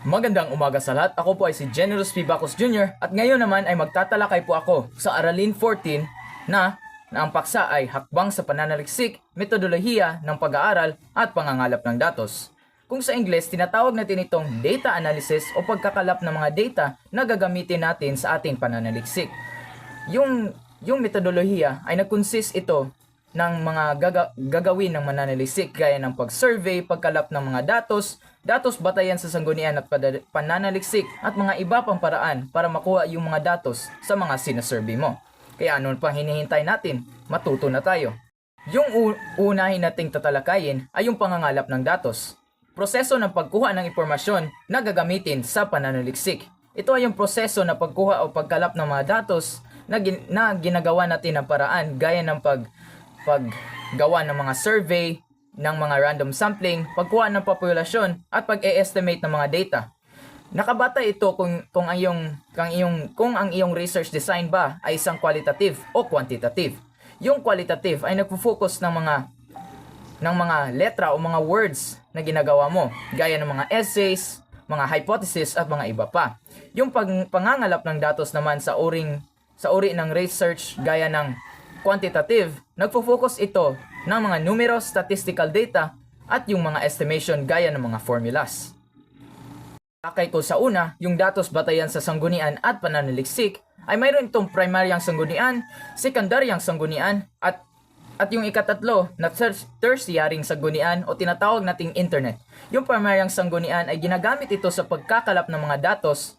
Magandang umaga sa lahat. Ako po ay si Generous P. Bacos Jr. At ngayon naman ay magtatalakay po ako sa Aralin 14 na ang paksa ay hakbang sa pananaliksik, metodolohiya ng pag-aaral at pangangalap ng datos. Kung sa Ingles, tinatawag natin itong data analysis o pagkakalap ng mga data na gagamitin natin sa ating pananaliksik. Yung metodolohiya ay nag-consist ito ng mga gagawin ng mananaliksik gaya ng pag-survey, pagkalap ng mga datos batayan sa sanggunian at pananaliksik at mga iba pang paraan para makuha yung mga datos sa mga sinasurvey mo. Kaya ano pa hinihintay natin? Matuto na tayo. Yung unahin nating tatalakayin ay yung pangangalap ng datos. Proseso ng pagkuha ng impormasyon na gagamitin sa pananaliksik. Ito ay yung proseso na pagkuha o pagkalap ng mga datos na ginagawa natin ng paraan gaya ng paggawa ng mga survey, ng mga random sampling, pagkuha ng populasyon at pag-e-estimate ng mga data. Nakabata ito kung ang iyong research design ba ay isang qualitative o quantitative. Yung qualitative ay nagfo-focus ng mga letra o mga words na ginagawa mo, gaya ng mga essays, mga hypothesis at mga iba pa. Yung pangangalap ng datos naman sa uri ng research gaya ng quantitative, nagfo-focus ito ng mga numero, statistical data at yung mga estimation gaya ng mga formulas. Takay ko sa una, yung datos batayan sa sanggunian at pananaliksik ay mayroon itong primaryang sanggunian, sekundaryang sanggunian at yung ikatatlo na tertiaryang sanggunian o tinatawag nating internet. Yung primaryang sanggunian ay ginagamit ito sa pagkakalap ng mga datos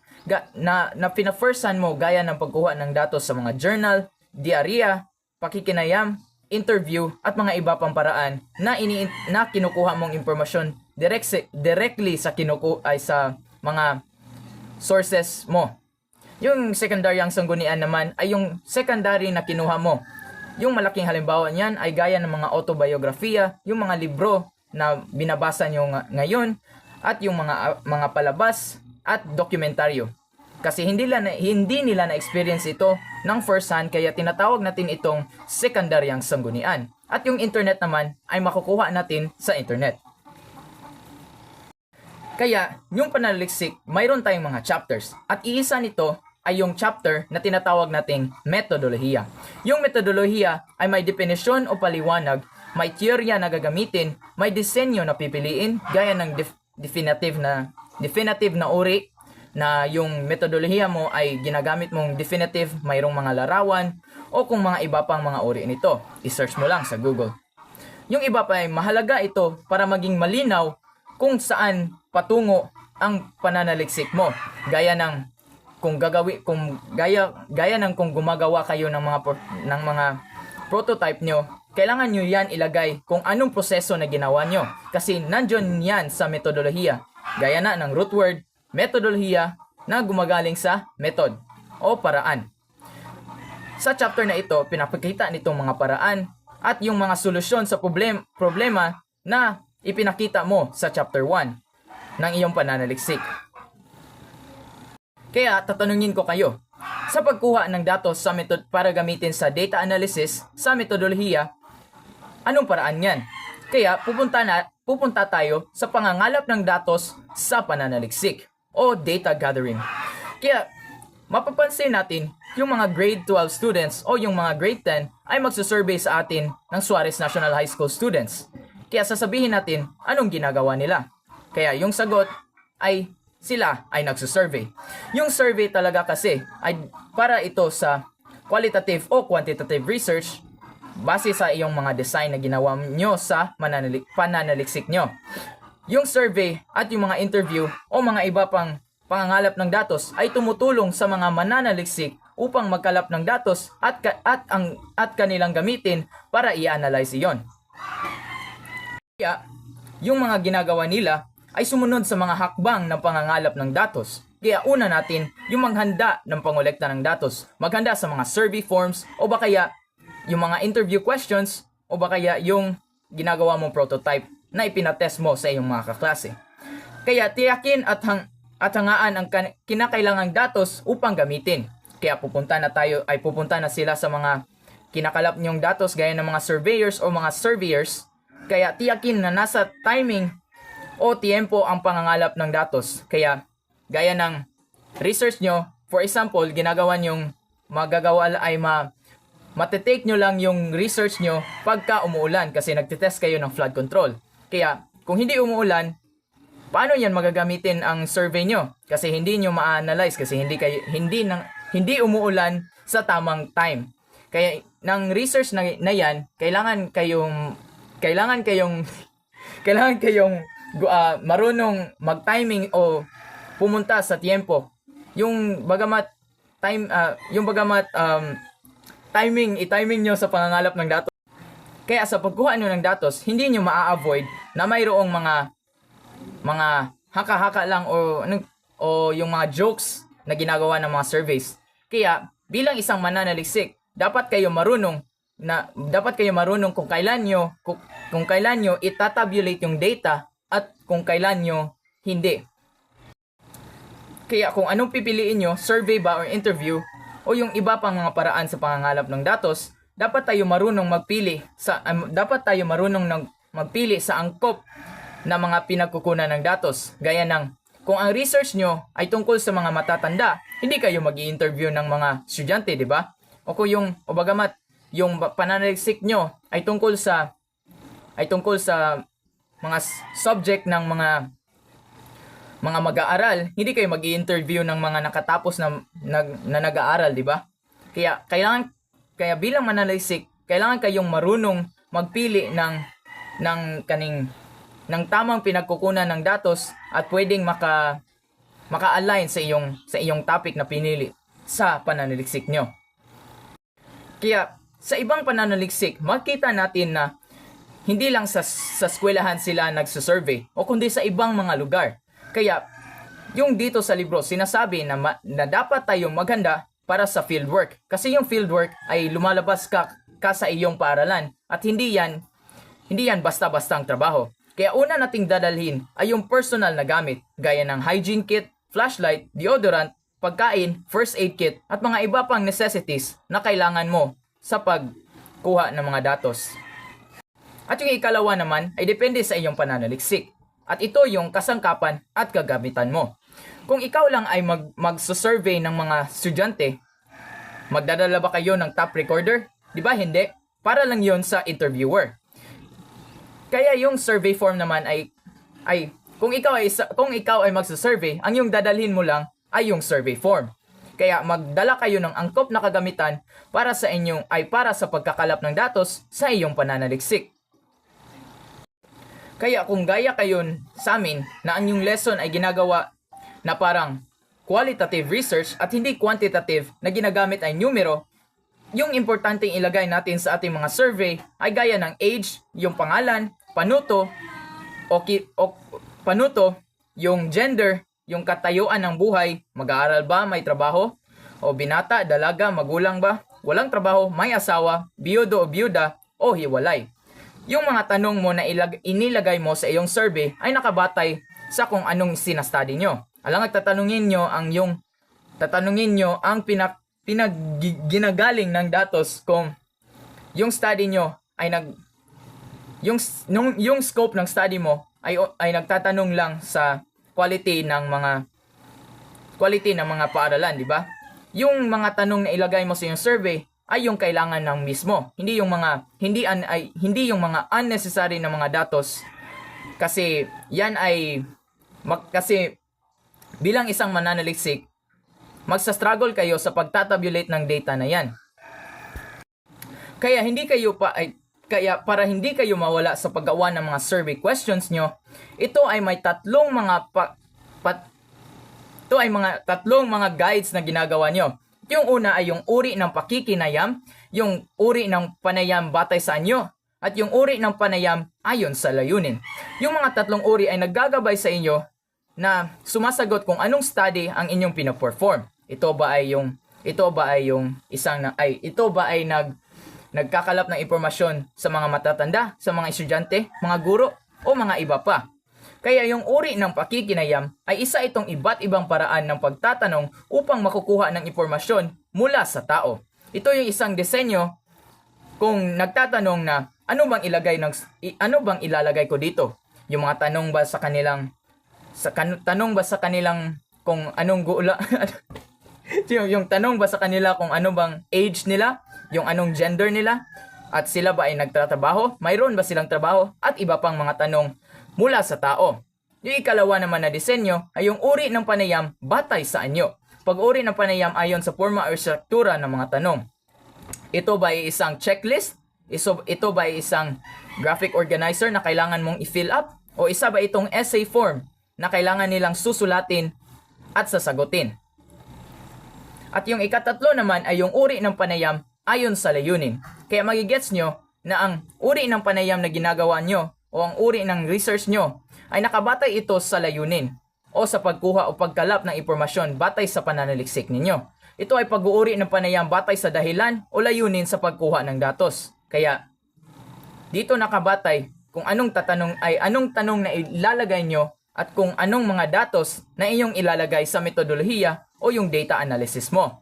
na pina-firsthan mo gaya ng pagkuha ng datos sa mga journal, diarya, pakikinayam, interview at mga iba pang paraan na kinukuha mong impormasyon directly sa mga sources mo. Yung sekundaryang sanggunian naman ay yung secondary na kinuha mo. Yung malaking halimbawa niyan ay gaya ng mga autobiografiya, yung mga libro na binabasa nyo ngayon at yung mga palabas at dokumentaryo. Kasi hindi nila na-experience ito ng first hand kaya tinatawag natin itong sekundaryang sanggunian. At yung internet naman ay makukuha natin sa internet. Kaya yung pananaliksik, mayroon tayong mga chapters. At iisa nito ay yung chapter na tinatawag nating metodolohiya. Yung metodolohiya ay may definisyon o paliwanag, may teorya na gagamitin, may disenyo na pipiliin, gaya ng definitive na uri, na yung metodolohiya mo ay ginagamit mong definitive, mayroong mga larawan, o kung mga iba pang mga uri nito. I-search mo lang sa Google. Yung iba pa ay mahalaga ito para maging malinaw kung saan patungo ang pananaliksik mo. Gaya ng kung gumagawa kayo ng mga prototype nyo, kailangan nyo yan ilagay kung anong proseso na ginawa nyo. Kasi nandyan yan sa metodolohiya. Gaya na ng root word, metodolohiya na gumagaling sa method o paraan. Sa chapter na ito, pinapakita nitong mga paraan at yung mga solusyon sa problema na ipinakita mo sa chapter 1 ng iyong pananaliksik. Kaya tatanungin ko kayo, sa pagkuha ng datos sa para gamitin sa data analysis sa metodolohiya, anong paraan yan? Kaya pupunta tayo sa pangangalap ng datos sa pananaliksik o data gathering. Kaya mapapansin natin yung mga grade 12 students o yung mga grade 10 ay magsusurvey sa atin ng Suarez National High School students. Kaya sasabihin natin anong ginagawa nila. Kaya yung sagot ay sila ay nagsusurvey. Yung survey talaga kasi ay para ito sa qualitative o quantitative research base sa iyong mga design na ginawa nyo sa pananaliksik nyo. Yung survey at yung mga interview o mga iba pang pangangalap ng datos ay tumutulong sa mga mananaliksik upang magkalap ng datos at kanilang gamitin para i-analyze iyon. Kaya, yung mga ginagawa nila ay sumunod sa mga hakbang ng pangangalap ng datos. Kaya una natin yung maghanda ng pangolekta ng datos. Maghanda sa mga survey forms o ba kaya yung mga interview questions o ba kaya yung ginagawa mong prototype na ipinatest mo sa iyong mga kaklase. Kaya tiyakin at hangaan ang kinakailangang datos upang gamitin. Kaya pupunta na sila sa mga kinakalap niyong datos gaya ng mga surveyors o mga surveyors. Kaya tiyakin na nasa timing o tiempo ang pangangalap ng datos. Kaya, gaya ng research nyo, for example, ginagawa nyong magagawa ay matitake nyo lang yung research nyo pagka umuulan kasi nagtitest kayo ng flood control. Kaya, kung hindi umuulan, paano yan magagamitin ang survey nyo? Kasi hindi nyo ma-analyze kasi hindi umuulan sa tamang time. Kaya ng research na yan, kailangan kayong marunong mag-timing o pumunta sa tiempo. Yung bagamat i-timing nyo sa pangangalap ng datos. Kaya sa pagkuha nyo ng datos, hindi nyo maa-avoid na mayroong mga haka-haka lang o yung mga jokes na ginagawa ng mga surveys. Kaya bilang isang mananaliksik, dapat kayo marunong kung kailan nyo itatabulate yung data at kung kailan nyo hindi. Kaya kung anong pipiliin nyo, survey ba or interview o yung iba pang mga paraan sa pangangalap ng datos, dapat tayo marunong magpili sa angkop na mga pinagkukunan ng datos. Gaya ng kung ang research nyo ay tungkol sa mga matatanda, hindi kayo mag-i-interview ng mga estudyante, di ba? O bagamat yung pananaliksik nyo ay tungkol sa mga subject ng mga mag-aaral, hindi kayo mag-i-interview ng mga nakatapos na nag-aaral, di ba? Kaya bilang mananaliksik, kailangan kayong marunong magpili ng tamang pinagkukunan ng datos at pwedeng maka-align sa iyong topic na pinili sa pananaliksik nyo. Kaya sa ibang pananaliksik, makita natin na hindi lang sa eskwelahan sila nagsusurvey o kundi sa ibang mga lugar. Kaya yung dito sa libro sinasabi na dapat tayong maghanda para sa fieldwork. Kasi yung fieldwork ay lumalabas ka sa iyong paaralan at hindi yan basta-bastang trabaho. Kaya una nating dadalhin ay yung personal na gamit gaya ng hygiene kit, flashlight, deodorant, pagkain, first aid kit at mga iba pang necessities na kailangan mo sa pagkuha ng mga datos. At yung ikalawa naman ay depende sa iyong pananaliksik. At ito yung kasangkapan at gagamitan mo. Kung ikaw lang ay magsusurvey ng mga estudyante, magdadala ba kayo ng tape recorder? Di ba hindi? Para lang yon sa interviewer. Kaya yung survey form naman ay kung ikaw ay magsusurvey, ang yung dadalhin mo lang ay yung survey form. Kaya magdala kayo ng angkop na kagamitan para sa pagkakalap ng datos sa iyong pananaliksik. Kaya kung gaya kayo sa amin na ang yung lesson ay ginagawa na parang qualitative research at hindi quantitative na ginagamit ay numero, yung importanteng ilagay natin sa ating mga survey ay gaya ng age, yung pangalan, panuto, yung gender, yung katayuan ng buhay, mag-aaral ba, may trabaho, o binata, dalaga, magulang ba, walang trabaho, may asawa, biyudo o biyuda, o hiwalay. Yung mga tanong mo na inilagay mo sa iyong survey ay nakabatay sa kung anong sinastudy nyo. Alang tatanungin nyo ang pinagginagaling ng datos kung yung study nyo ay yung scope ng study mo ay nagtatanong lang sa quality ng mga paaralan, di ba? Yung mga tanong na ilagay mo sa iyong survey ay yung kailangan ng mismo, hindi yung mga unnecessary na mga datos kasi kasi bilang isang mananaliksik, magsa-struggle kayo sa pagtatabulate ng data na yan. Kaya para hindi kayo mawala sa paggawa ng mga survey questions nyo, ito ay may tatlong mga guides na ginagawa nyo. Yung una ay yung uri ng pakikinayam, yung uri ng panayam batay sa anyo, at yung uri ng panayam ayon sa layunin. Yung mga tatlong uri ay naggagabay sa inyo na sumasagot kung anong study ang inyong pinaperform. Ito ba ay nagkakalap ng impormasyon sa mga matatanda, sa mga estudyante, mga guro, o mga iba pa. Kaya yung uri ng pakikinayam ay isa itong iba't ibang paraan ng pagtatanong upang makukuha ng impormasyon mula sa tao. Ito yung isang disenyo kung nagtatanong na ano bang ilalagay ko dito. Yung mga tanong ba sa kanilang tanong ba sa kanilang kung anong gula yung tanong ba sa kanila kung ano bang age nila, yung anong gender nila, at sila ba ay nagtatrabaho, mayroon ba silang trabaho, at iba pang mga tanong mula sa tao. Yung ikalawa naman na disenyo ay yung uri ng panayam batay sa anyo. Pag-uri ng panayam ayon sa forma o struktura ng mga tanong. Ito ba ay isang checklist? Ito ba ay isang graphic organizer na kailangan mong i-fill up? O isa ba itong essay form na kailangan nilang susulatin at sasagutin? At yung ikatatlo naman ay yung uri ng panayam ayon sa layunin. Kaya magigets nyo na ang uri ng panayam na ginagawa nyo o ang uri ng research nyo ay nakabatay ito sa layunin o sa pagkuha o pagkalap ng impormasyon batay sa pananaliksik ninyo. Ito ay pag-uuri ng panayam batay sa dahilan o layunin sa pagkuha ng datos. Kaya dito nakabatay kung anong tanong na ilalagay nyo at kung anong mga datos na inyong ilalagay sa metodolohiya o yung data analysis mo.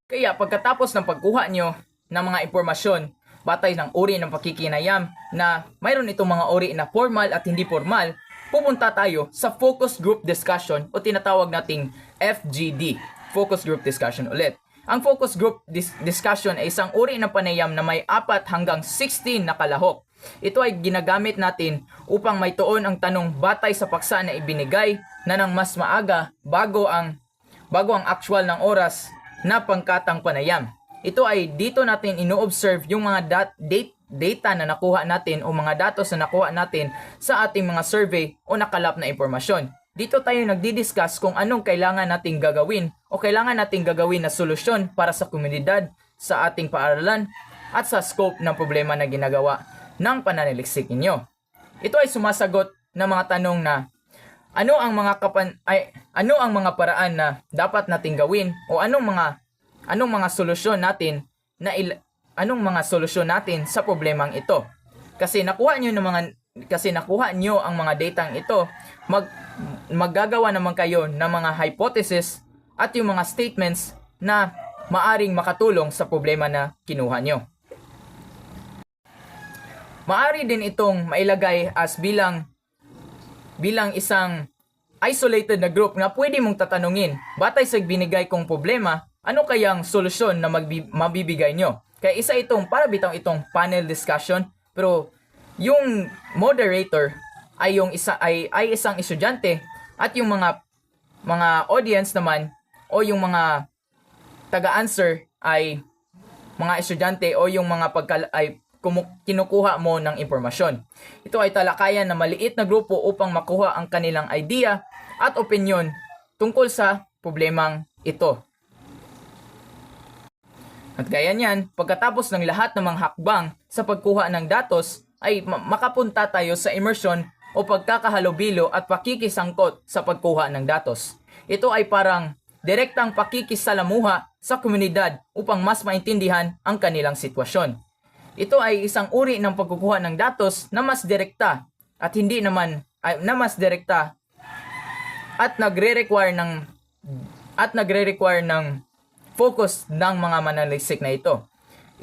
Kaya pagkatapos ng pagkuha nyo ng mga impormasyon batay ng uri ng pakikinayam na mayroon itong mga uri na formal at hindi formal, pupunta tayo sa focus group discussion o tinatawag nating FGD, focus group discussion ulit. Ang focus group discussion ay isang uri ng panayam na may 4 hanggang 16 na kalahok. Ito ay ginagamit natin upang may tuon ang tanong batay sa paksa na ibinigay na ng mas maaga bago ang actual ng oras na pangkatang panayam. Ito ay dito natin ino-observe yung mga data na nakuha natin o mga datos na nakuha natin sa ating mga survey o nakalap na impormasyon. Dito tayo nagdi-discuss kung anong kailangan nating gagawin o kailangan nating gagawin na solusyon para sa komunidad, sa ating paaralan at sa scope ng problema na ginagawa ng pananaliksik ninyo. Ito ay sumasagot ng mga tanong na ano ang mga paraan na dapat nating gawin o anong mga solusyon natin sa problemang ito. Kasi nakuha nyo ang mga datang ito, maggagawa naman kayo ng mga hypothesis at yung mga statements na maaring makatulong sa problema na kinuha nyo. Maari din itong mailagay as bilang isang isolated na group na pwede mong tatanungin batay sa binigay kong problema, ano kayang solusyon na mabibigay nyo. Kaya isa itong parabitang itong panel discussion, pero yung moderator ay isang estudyante at yung mga audience naman o yung mga taga-answer ay mga estudyante o yung mga kinukuha mo ng impormasyon. Ito ay talakayan na maliit na grupo upang makuha ang kanilang idea at opinion tungkol sa problemang ito. At gaya niyan, pagkatapos ng lahat ng mga hakbang sa pagkuha ng datos, ay makapunta tayo sa immersion o pagkakahalubilo at pakikisangkot sa pagkuha ng datos. Ito ay parang direktang pakikisalamuha sa komunidad upang mas maintindihan ang kanilang sitwasyon. Ito ay isang uri ng pagkukuha ng datos na mas direkta at nagre-require ng focus ng mga mananaliksik na ito.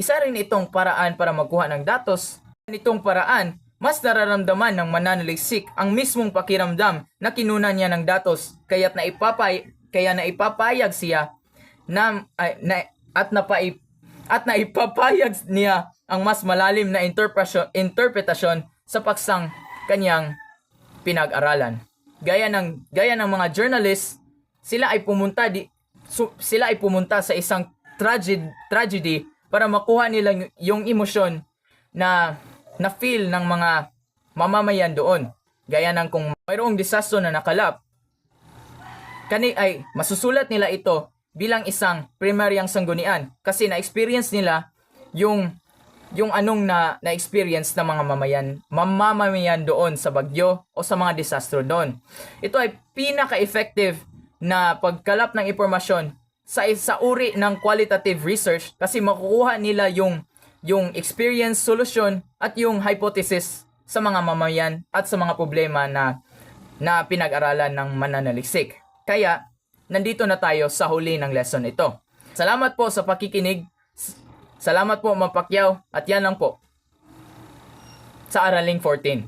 Isa rin itong paraan para magkuha ng datos. Nitong paraan, mas nararamdaman ng mananaliksik ang mismong pakiramdam na kinunan niya ng datos kaya naipapayag siya at naipapayag niya ang mas malalim na interpretasyon sa paksang kanyang pinag-aralan. Gaya ng mga journalists, sila ay pumunta sa isang tragedy para makuha nila yung emosyon na feel ng mga mamamayan doon. Gaya ng kung mayroong disaster na nakalap, ay masusulat nila ito bilang isang primaryang sanggunian kasi na-experience nila yung anong na-experience ng mga mamamayan doon sa bagyo o sa mga disastro doon. Ito ay pinaka-effective na pagkalap ng impormasyon sa uri ng qualitative research kasi makukuha nila yung experience, solution at yung hypothesis sa mga mamamayan at sa mga problema na pinag-aralan ng mananaliksik. Kaya, nandito na tayo sa huli ng lesson ito. Salamat po sa pakikinig. Salamat po, Ma'am Pacquiao. At yan lang po sa Araling 14.